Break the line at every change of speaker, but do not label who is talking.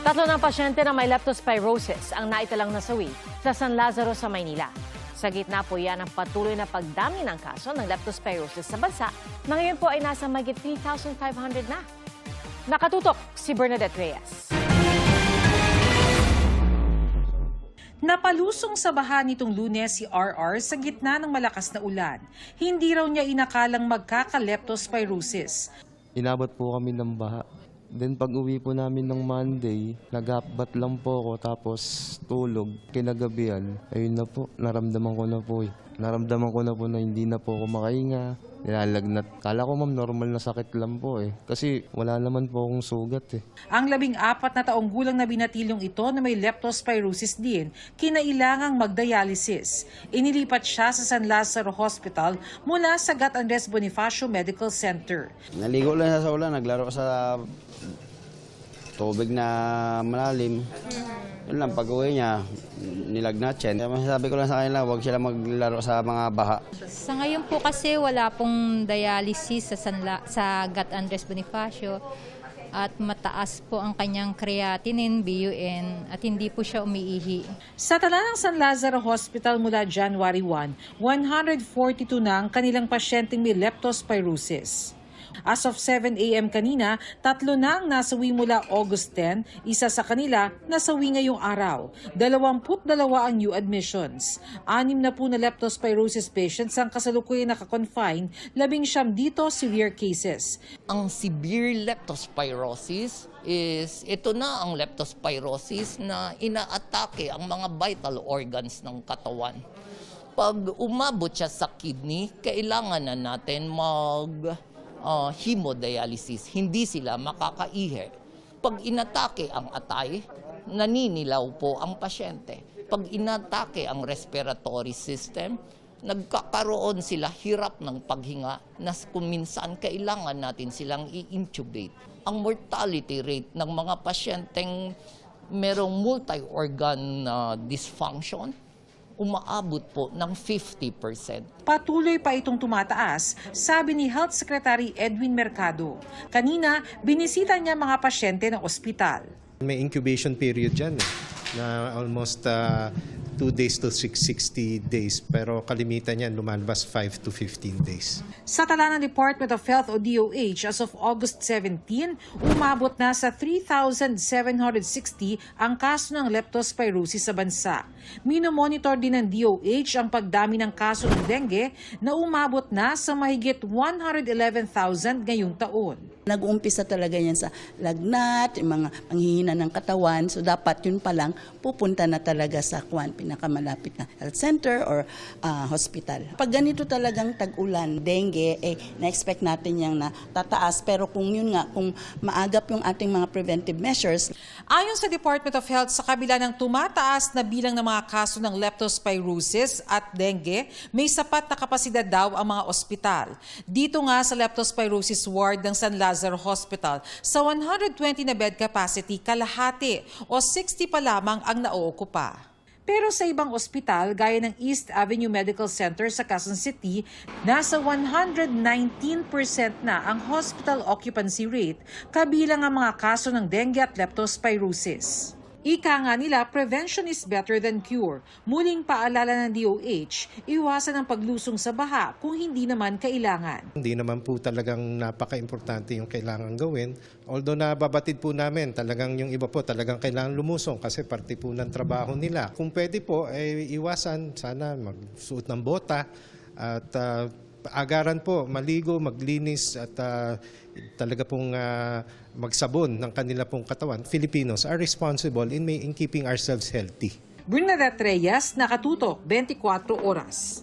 Tatlo ng pasyente na may leptospirosis ang naitalang nasawi sa San Lazaro sa Maynila. Sa gitna po yan ang patuloy na pagdami ng kaso ng leptospirosis sa bansa na ngayon po ay nasa mahigit 3,500 na. Nakatutok si Bernadette Reyes.
Napalusong sa baha nitong Lunes si RR sa gitna ng malakas na ulan. Hindi raw niya inakalang magkaka-leptospirosis.
Inabot po kami ng baha. Then pag uwi po namin ng Monday, nag-upbat lang po ako tapos tulog. Kinagabihan, ayun na po, naramdaman ko na po Naramdaman ko na po na hindi na po ako makahinga. Nilalagnat. Kala ko ma'am, normal na sakit lang po Kasi wala naman po akong sugat
Ang 14 na taong gulang na binatilyong ito na may leptospirosis din, kinailangang magdialysis. Inilipat siya sa San Lazaro Hospital mula sa Gat Andres Bonifacio Medical Center.
Naligo lang sa ulan, naglaro sa tubig na malalim. Yun lang, pag-uwi niya, nilagnat siya. Masasabi ko lang sa kanila, huwag sila maglaro sa mga baha.
Sa ngayon po kasi wala pong dialysis sa Gat Andres Bonifacio at mataas po ang kanyang creatinine, BUN, at hindi po siya umiihi.
Sa tala ng San Lazaro Hospital mula January 1, 142 na ang kanilang pasyenteng may leptospirosis. As of 7 a.m. kanina, 3 na ang nasawi mula August 10, isa sa kanila nasawi ngayong araw. 22 ang new admissions. 6 na po na leptospirosis patients ang kasalukuyan nakakonfine, 19 dito severe cases.
Ang severe leptospirosis is ito na ang leptospirosis na inaatake ang mga vital organs ng katawan. Pag umabot siya sa kidney, kailangan na natin hemodialysis, hindi sila makakaihi. Pag inatake ang atay, naninilaw po ang pasyente. Pag inatake ang respiratory system, nagkakaroon sila hirap ng paghinga na kung minsan kailangan natin silang i-intubate. Ang mortality rate ng mga pasyenteng merong multi-organ dysfunction, umaabot po ng 50%.
Patuloy pa itong tumataas, sabi ni Health Secretary Edwin Mercado. Kanina, binisita niya mga pasyente ng ospital.
May incubation period dyan na almost 2 days to 60 days. Pero kalimitan yan lumalabas 5 to 15 days.
Sa tala ng Department of Health o DOH, as of August 17, umabot na sa 3,760 ang kaso ng leptospirosis sa bansa. Minomonitor din ng DOH ang pagdami ng kaso ng dengue na umabot na sa mahigit 111,000 ngayong taon.
Nag-uumpisa talaga yan sa lagnat, mga panghihina ng katawan. So dapat yun pa lang pupunta na talaga sa pinakamalapit na health center or hospital. Pag ganito talagang tag-ulan, dengue, na-expect natin yung tataas. Pero kung yun nga, kung maagap yung ating mga preventive measures.
Ayon sa Department of Health, sa kabila ng tumataas na bilang ng mga kaso ng leptospirosis at dengue, may sapat na kapasidad daw ang mga ospital. Dito nga sa leptospirosis ward ng San Lazaro Hospital, sa 120 na bed capacity, kalahati o 60 pa lamang ang naookupa. Pero sa ibang ospital, gaya ng East Avenue Medical Center sa Quezon City, nasa 119% na ang hospital occupancy rate, kabilang ang mga kaso ng dengue at leptospirosis. Ika nga nila, prevention is better than cure. Muling paalala ng DOH, iwasan ang paglusong sa baha kung hindi naman kailangan.
Hindi naman po talagang napaka-importante yung kailangan gawin. Although nababatid po namin, talagang yung iba po talagang kailangan lumusong kasi parte po ng trabaho nila. Kung pwede po, iwasan, sana magsuot ng bota at agaran po, maligo, maglinis at talaga pong magsabon ng kanila pong katawan. Filipinos are responsible in keeping ourselves healthy.
Bernadette Reyes, Nakatutok, 24 Oras.